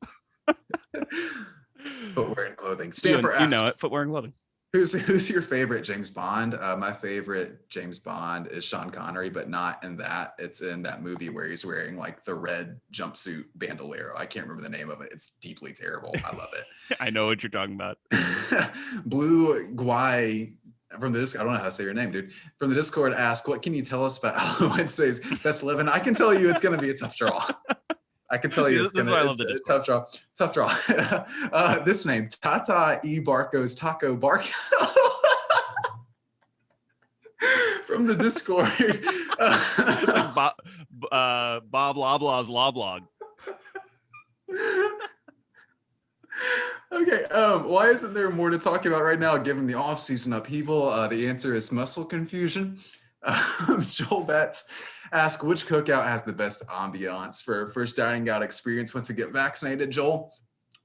Footwear and clothing. Stamper you know it. Footwear and clothing. Who's your favorite James Bond? My favorite James Bond is Sean Connery, but not in that. It's in that movie where he's wearing like the red jumpsuit bandolero. I can't remember the name of it. It's deeply terrible. I love it. I know what you're talking about. Blue Guai from this, I don't know how to say your name, dude. From the Discord, ask, what can you tell us about Wednesday's Best 11? I can tell you it's going to be a tough draw. I can tell you it's going to be a tough draw. Tough draw. This name, Tata E. Barco's Taco Barco. From the Discord. Bob Loblaw's Loblog. Okay, why isn't there more to talk about right now given the off-season upheaval? The answer is muscle confusion. Joel Betts ask, which cookout has the best ambiance for first dining out experience once you get vaccinated? Joel,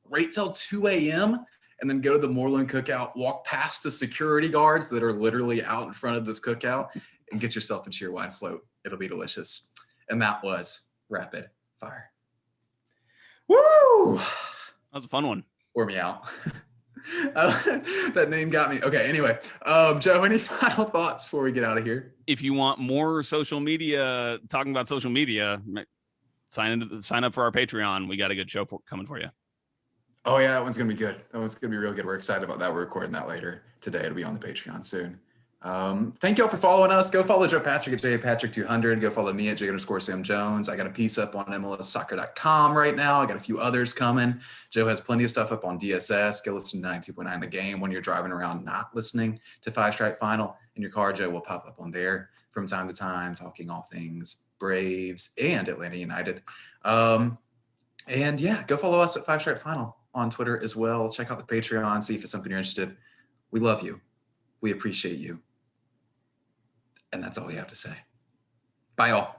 wait till 2 a.m. and then go to the Moreland cookout, walk past the security guards that are literally out in front of this cookout and get yourself a cheer wine float. It'll be delicious. And that was Rapid Fire. Woo! That was a fun one. Pour me out. That name got me. Okay, anyway, Joe, any final thoughts before we get out of here? If you want more social media, talking about social media, sign up for our Patreon. We got a good show coming for you. Oh yeah, that one's gonna be good. That one's gonna be real good. We're excited about that. We're recording that later today. It'll be on the Patreon soon. Thank y'all for following us. Go follow Joe Patrick at JPatrick200. Go follow me at J_Sam Jones. I got a piece up on MLSsoccer.com right now. I got a few others coming. Joe has plenty of stuff up on DSS. Go listen to 92.9 The Game when you're driving around not listening to Five Stripe Final in your car. Joe will pop up on there from time to time, talking all things Braves and Atlanta United. And yeah, go follow us at Five Stripe Final on Twitter as well. Check out the Patreon, see if it's something you're interested. We love you. We appreciate you. And that's all we have to say. Bye, all.